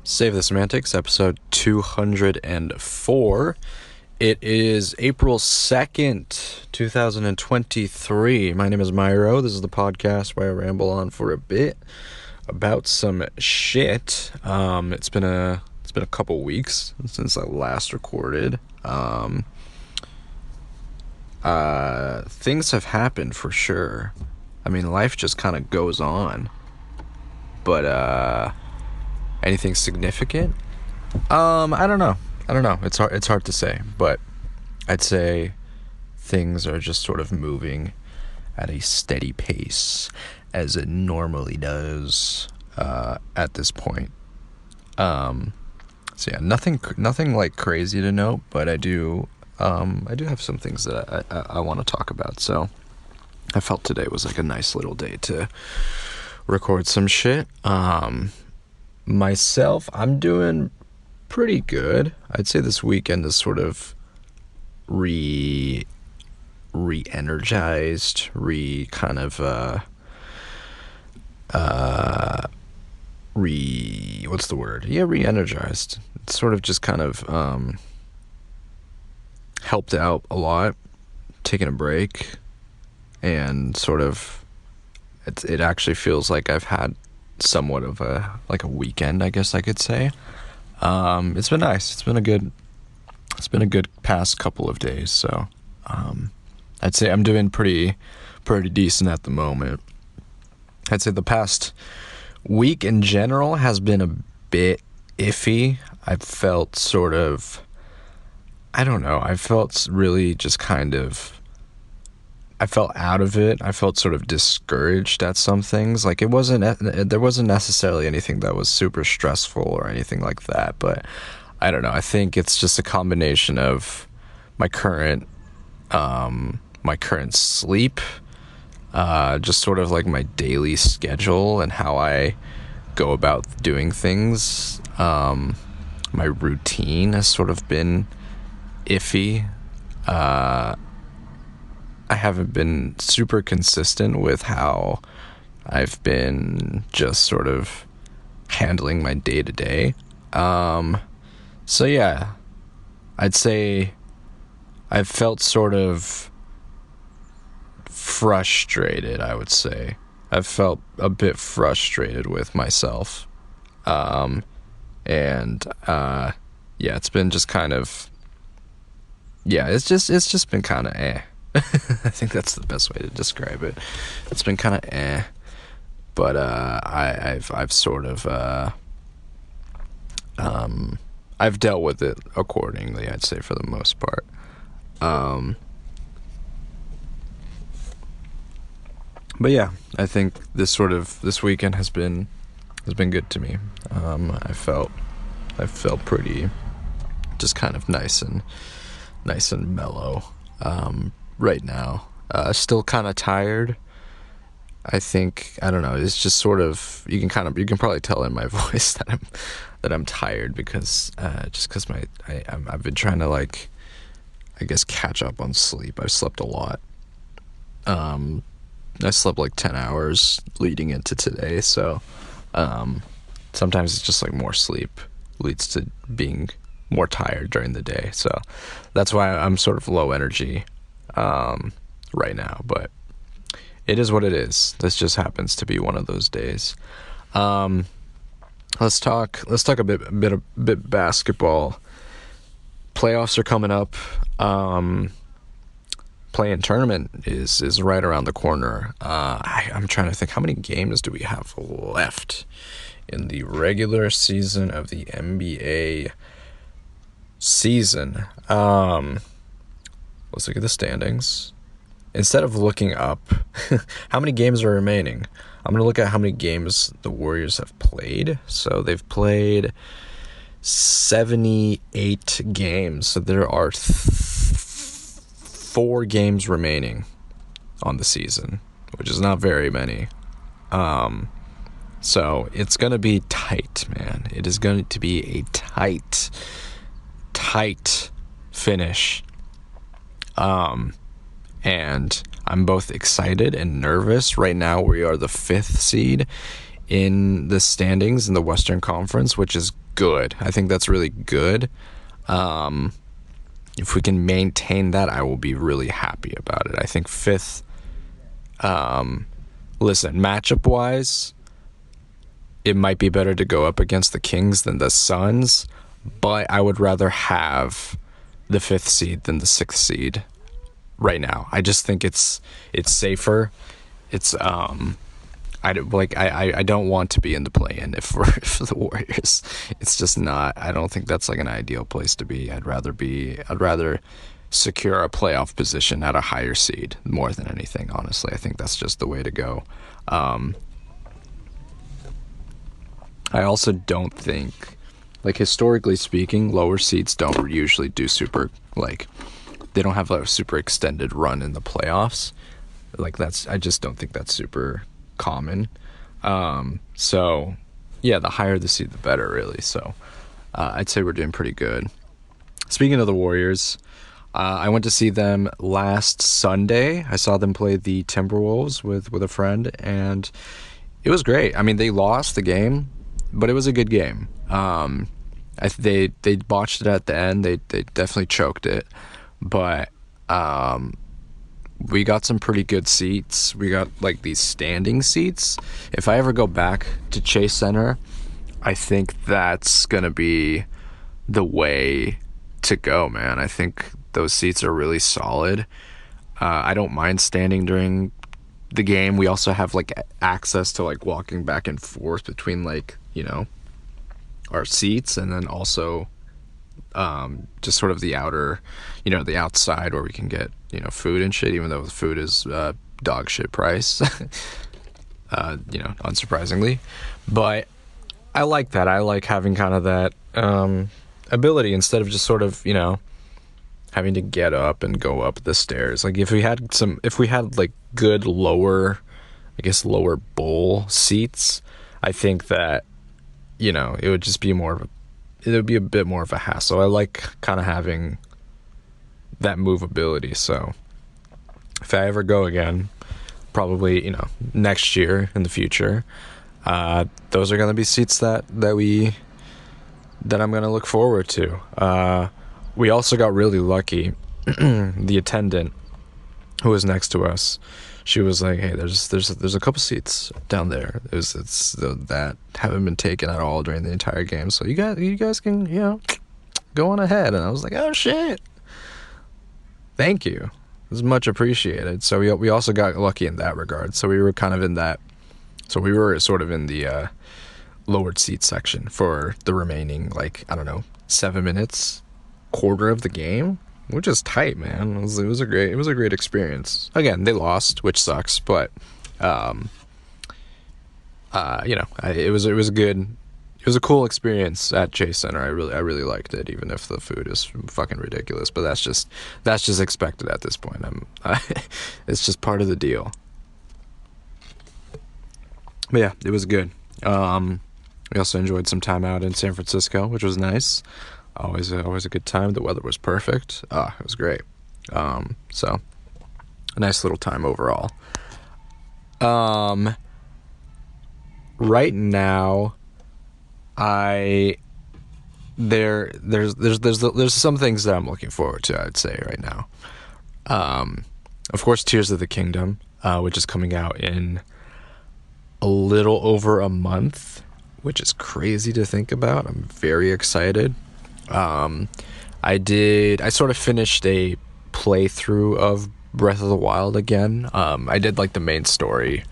Save the Semantics, episode 204. It is April 2nd, 2023. My name is Myro. This is the podcast where I ramble on for a bit about some shit. It's been a couple weeks since I last recorded. Things have happened for sure. I mean, life just kind of goes on. But anything significant? I don't know. It's hard to say, but I'd say things are just sort of moving at a steady pace as it normally does at this point. So yeah, nothing like crazy to note, but I do have some things that I want to talk about. So I felt today was like a nice little day to record some shit. Myself, I'm doing pretty good. I'd say this weekend is sort of re-energized, what's the word? Yeah, re-energized. It's sort of just kind of helped out a lot, taking a break, and sort of it actually feels like I've had somewhat of a weekend, I guess I could say. It's been nice. It's been a good past couple of days. So, I'd say I'm doing pretty decent at the moment. I'd say the past week in general has been a bit iffy. I felt really just kind of, I felt out of it. I felt sort of discouraged at some things. Like there wasn't necessarily anything that was super stressful or anything like that, but I don't know. I think it's just a combination of my current sleep, just sort of like my daily schedule and how I go about doing things. My routine has sort of been iffy. I haven't been super consistent with how I've been just sort of handling my day-to-day. So yeah, I'd say I've felt sort of frustrated, I would say. I've felt a bit frustrated with myself. Yeah, it's been just kind of, yeah, it's just been kind of I think that's the best way to describe it. It's been kind of but I've sort of I've dealt with it accordingly, I'd say, for the most part. But yeah, I think this weekend has been good to me. I felt pretty just kind of nice and mellow. Right now, still kind of tired. I think, I don't know, it's just sort of, you can probably tell in my voice that I'm tired because I've been trying to, like, I guess, catch up on sleep. I've slept a lot. I slept like 10 hours leading into today, so sometimes it's just like more sleep leads to being more tired during the day, so that's why I'm sort of low energy right now, but it is what it is. This just happens to be one of those days. Let's talk a bit basketball. Playoffs are coming up. Play-in tournament is right around the corner. I'm trying to think, how many games do we have left in the regular season of the NBA season? Let's look at the standings. Instead of looking up how many games are remaining, I'm going to look at how many games the Warriors have played. So they've played 78 games. So there are 4 games remaining on the season, which is not very many. So it's going to be tight, man. It is going to be a tight finish. And I'm both excited and nervous. Right now, we are the 5th seed in the standings in the Western Conference, which is good. I think that's really good. If we can maintain that, I will be really happy about it. I think fifth, listen, matchup wise, it might be better to go up against the Kings than the Suns, but I would rather have the fifth seed than the sixth seed right now. I just think it's safer. It's I don't want to be in the play-in if we're for the Warriors. It's just not. I don't think that's like an ideal place to be. I'd rather secure a playoff position at a higher seed more than anything. Honestly, I think that's just the way to go. I also don't think, like, historically speaking, lower seeds don't usually do super, like, they don't have a super extended run in the playoffs. Like, I just don't think that's super common. So yeah, the higher the seed, the better, really. So I'd say we're doing pretty good. Speaking of the Warriors, I went to see them last Sunday. I saw them play the Timberwolves with a friend, and it was great. I mean, they lost the game, but it was a good game. They botched it at the end. They definitely choked it, but we got some pretty good seats. We got like these standing seats. If I ever go back to Chase Center, I think that's gonna be the way to go, man. I think those seats are really solid. I don't mind standing during the game. We also have like access to like walking back and forth between, like, you know, our seats, and then also just sort of the outer, you know, the outside where we can get, you know, food and shit, even though the food is dog shit price, you know, unsurprisingly. But I like that. I like having kind of that ability instead of just sort of, you know, having to get up and go up the stairs. Like if we had like good lower bowl seats, I think that, you know, it would just be it would be a bit more of a hassle. I like kind of having that movability. So if I ever go again, probably, you know, next year in the future, those are going to be seats that I'm going to look forward to. We also got really lucky. The attendant who was next to us, she was like, "Hey, there's a couple seats down there. It's that haven't been taken at all during the entire game. So you guys can, you know, go on ahead." And I was like, "Oh shit, thank you. It's much appreciated." So we also got lucky in that regard. So we were kind of in that. So we were sort of in the lowered seat section for the remaining, like, I don't know, 7 minutes, quarter of the game. Which is tight, man. It was a great experience. Again, they lost, which sucks, but you know, it was a cool experience at Chase Center. I really liked it, even if the food is fucking ridiculous. But that's just expected at this point. It's just part of the deal. But yeah, it was good. We also enjoyed some time out in San Francisco, which was nice. Always a good time. The weather was perfect. It was great. So a nice little time overall. Right now, there's some things that I'm looking forward to, I'd say right now. Of course, Tears of the Kingdom, which is coming out in a little over a month, which is crazy to think about. I'm very excited. I sort of finished a playthrough of Breath of the Wild again. I did like the main story.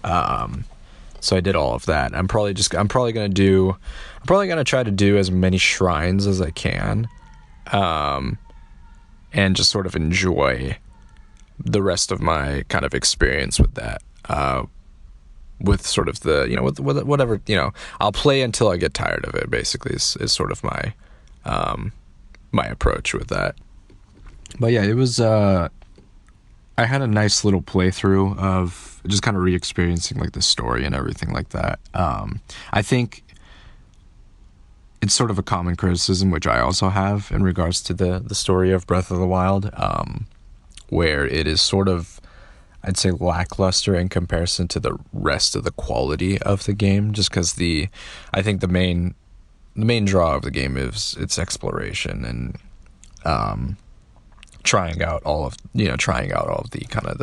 So I did all of that. I'm probably gonna try to do as many shrines as I can. And just sort of enjoy the rest of my kind of experience with that. With sort of the, you know, with whatever, you know, I'll play until I get tired of it, basically, is sort of my my approach with that. But yeah, it was I had a nice little playthrough of just kind of re-experiencing like the story and everything like that. I think it's sort of a common criticism, which I also have in regards to the story of Breath of the Wild, where it is sort of, I'd say lackluster in comparison to the rest of the quality of the game, just because I think the main draw of the game is its exploration and trying out all of the kind of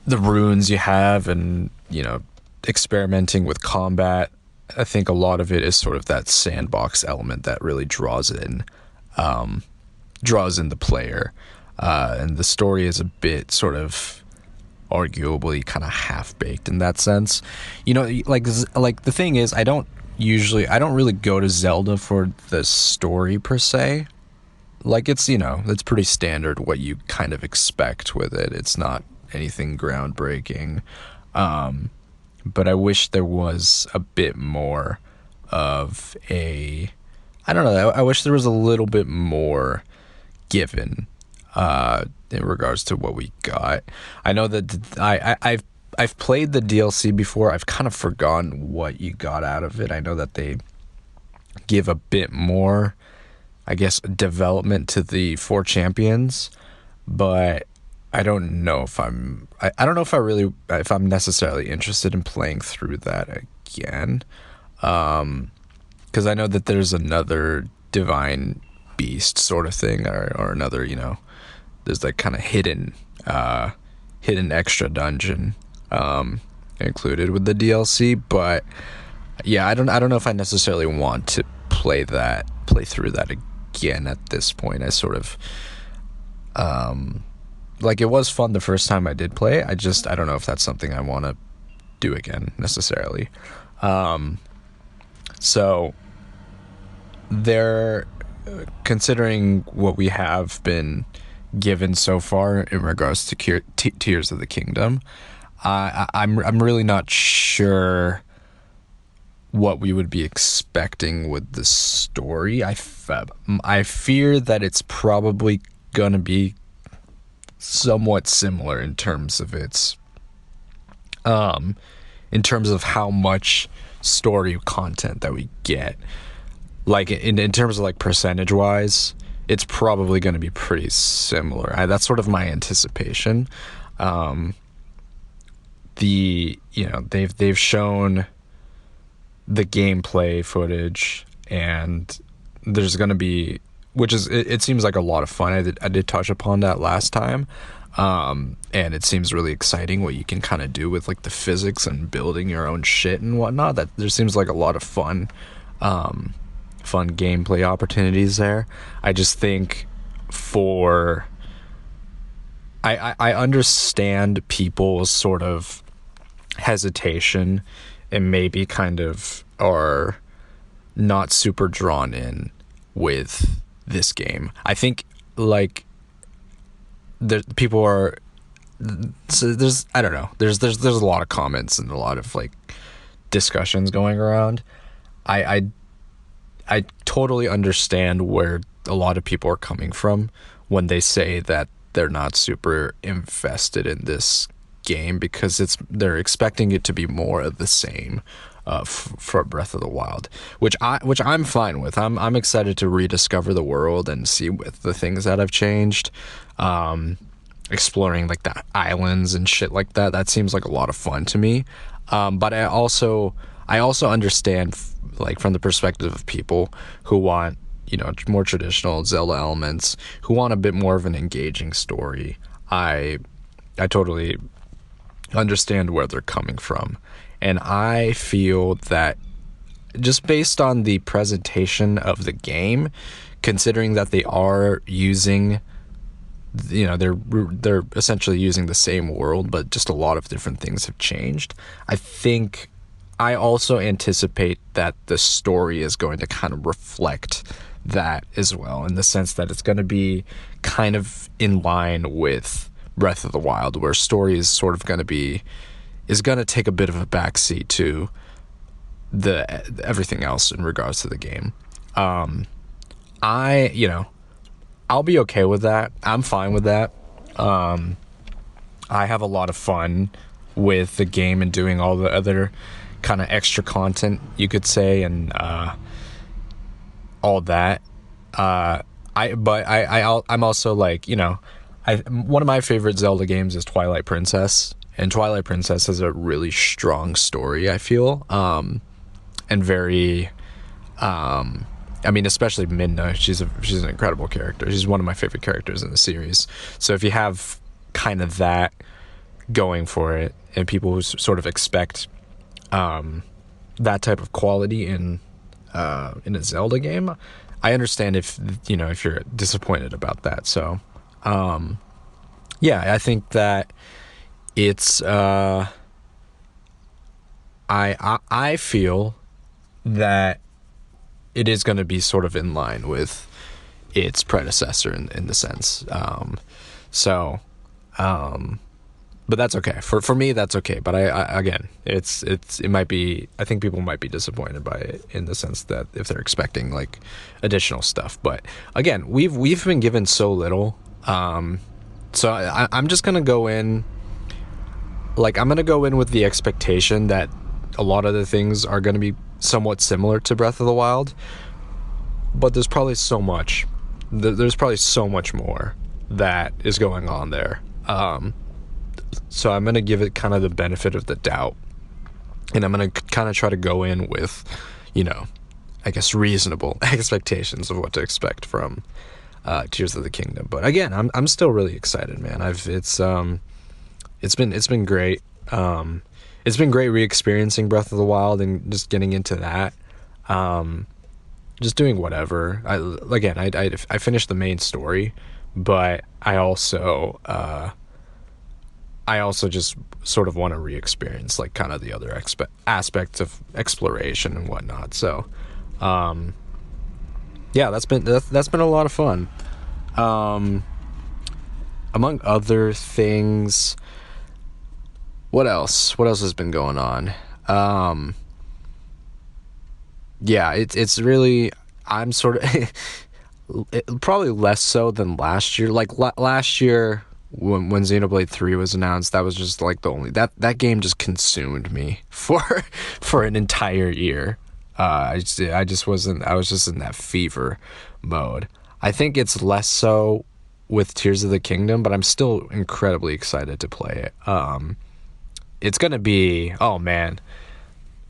the runes you have, and experimenting with combat. I think a lot of it is sort of that sandbox element that really draws in the player, and the story is a bit sort of arguably kind of half baked in that sense. Like the thing is, I don't really go to Zelda for the story per se. Like it's pretty standard what you kind of expect with it. It's not anything groundbreaking. But I wish there was a bit more of I don't know. I wish there was a little bit more given in regards to what we got. I know that I've played the DLC before. I've kind of forgotten what you got out of it. I know that they give a bit more, I guess, development to the 4 champions, but I don't know if I don't know if I'm necessarily interested in playing through that again. Because I know that there's another divine beast sort of thing, or another, there's like kind of hidden extra dungeon included with the DLC. But yeah, I don't know if I necessarily want to play through that again at this point. I sort of like, it was fun the first time I did play. I don't know if that's something I want to do again necessarily. So considering what we have been given so far in regards to Tears of the Kingdom, I'm really not sure what we would be expecting with the story. I fear that it's probably gonna be somewhat similar in terms of how much story content that we get. Like in terms of like percentage wise, it's probably going to be pretty similar. That's sort of my anticipation. They've shown the gameplay footage, and there's going to be, which is, it seems like a lot of fun. I did touch upon that last time. And it seems really exciting what you can kind of do with like the physics and building your own shit and whatnot. That there seems like a lot of fun gameplay opportunities there. I just think I understand people's sort of hesitation and maybe kind of are not super drawn in with this game. I think like people are, so there's, I don't know, there's a lot of comments and a lot of like discussions going around. I totally understand where a lot of people are coming from when they say that they're not super invested in this game, because they're expecting it to be more of the same for Breath of the Wild, which I'm fine with. I'm excited to rediscover the world and see with the things that have changed. Exploring like the islands and shit like that. That seems like a lot of fun to me. But I also understand, like, from the perspective of people who want, more traditional Zelda elements, who want a bit more of an engaging story. I totally understand where they're coming from. And I feel that just based on the presentation of the game, considering that they are using, they're essentially using the same world, but just a lot of different things have changed. I think I also anticipate that the story is going to kind of reflect that as well, in the sense that it's going to be kind of in line with Breath of the Wild, where story is sort of going to take a bit of a backseat to everything else in regards to the game. I'll be okay with that. I'm fine with that. I have a lot of fun with the game and doing all the other kind of extra content, you could say, and all that. I'm also like, one of my favorite Zelda games is Twilight Princess, and Twilight Princess has a really strong story, I feel, and very, I mean, especially Midna. She's an incredible character. She's one of my favorite characters in the series. So if you have kind of that going for it, and people who sort of expect that type of quality in a Zelda game, I understand if you're disappointed about that. So yeah, I think that it's I feel that it is going to be sort of in line with its predecessor in the sense. But that's okay. For me, that's okay. But I again, it might be. I think people might be disappointed by it in the sense that if they're expecting like additional stuff. But again, we've been given so little. So I'm just gonna go in. Like I'm gonna go in with the expectation that a lot of the things are gonna be somewhat similar to Breath of the Wild, but there's probably so much. There's probably so much more that is going on there. So I'm going to give it kind of the benefit of the doubt, and I'm going to kind of try to go in with, I guess reasonable expectations of what to expect from Tears of the Kingdom. But again, I'm still really excited, man. It's been great. It's been great re-experiencing Breath of the Wild and just getting into that. Just doing whatever. I finished the main story, but I also just sort of want to re-experience like kind of the other aspects of exploration and whatnot. So, yeah, that's been a lot of fun. Among other things, what else has been going on? Yeah, it's really, I'm sort of probably less so than last year. Like last year, when Xenoblade 3 was announced, that was just like the only that game just consumed me for an entire year. I was just in that fever mode. I think it's less so with Tears of the Kingdom, but I'm still incredibly excited to play it. It's gonna be, oh man,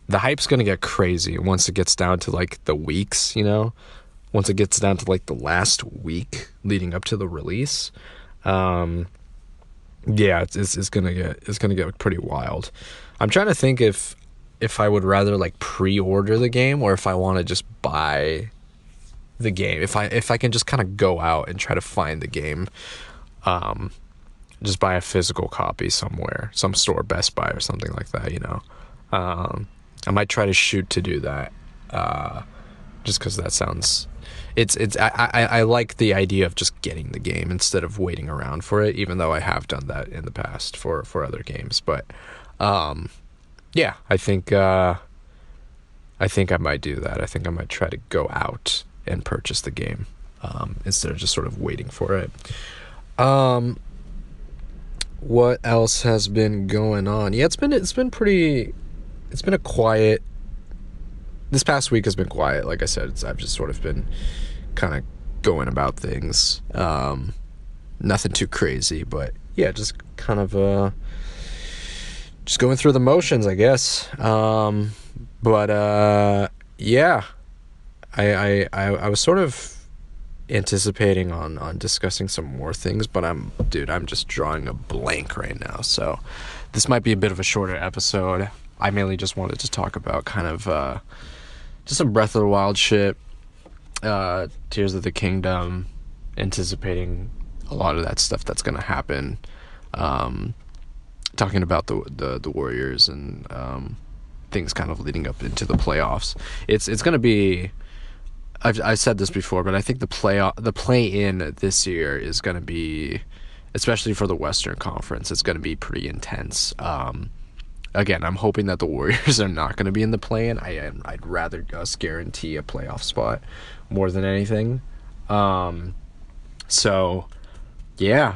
the hype's gonna get crazy once it gets down to like the weeks, once it gets down to like the last week leading up to the release. Yeah, it's gonna get pretty wild. I'm trying to think if I would rather like pre-order the game or if I want to just buy the game. If I can just kind of go out and try to find the game, just buy a physical copy somewhere, some store, Best Buy or something like that. I might try to shoot to do that, just because that sounds. I like the idea of just getting the game instead of waiting around for it, even though I have done that in the past for other games. But yeah, I think I might do that. I think I might try to go out and purchase the game instead of just sort of waiting for it. What else has been going on? Yeah, it's been a quiet. This past week has been quiet. Like I said, I've just sort of been kind of going about things. Nothing too crazy, but yeah, just kind of just going through the motions, I guess. But yeah, I was sort of anticipating on discussing some more things, but I'm just drawing a blank right now. So this might be a bit of a shorter episode. I mainly just wanted to talk about kind of just some Breath of the Wild shit, Tears of the Kingdom, anticipating a lot of that stuff that's going to happen, talking about the Warriors and things kind of leading up into the playoffs. It's going to be, I've said this before, but I think the play-in this year is going to be, especially for the Western Conference, it's going to be pretty intense. Again, I'm hoping that the Warriors are not going to be in the play-in. I'd rather us guarantee a playoff spot more than anything. So, yeah.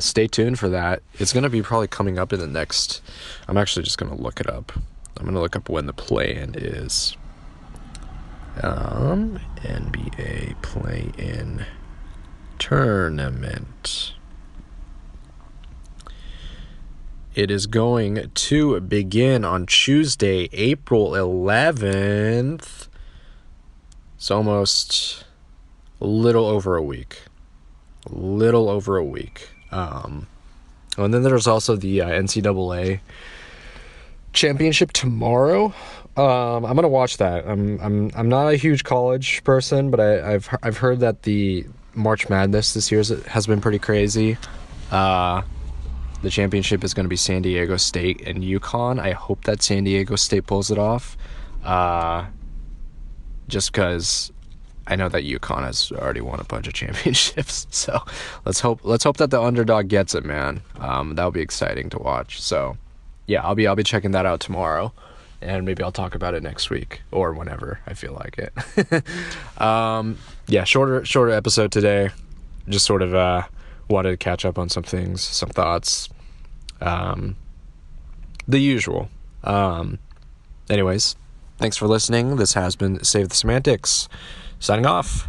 Stay tuned for that. It's going to be probably coming up in the next... I'm actually just going to look it up. I'm going to look up when the play-in is. NBA play-in tournament. It is going to begin on Tuesday, April 11th. It's almost a little over a week. And then there's also the NCAA championship tomorrow. I'm gonna watch that. I'm not a huge college person, but I've heard that the March Madness this year has been pretty crazy. The championship is going to be San Diego State and UConn. I hope that San Diego State pulls it off. Just because I know that UConn has already won a bunch of championships. So let's hope that the underdog gets it, man. That'll be exciting to watch. So yeah, I'll be checking that out tomorrow, and maybe I'll talk about it next week or whenever I feel like it. Yeah, shorter episode today. Just sort of wanted to catch up on some things, some thoughts. The usual. Anyways, thanks for listening. This has been Save the Semantics. Signing off.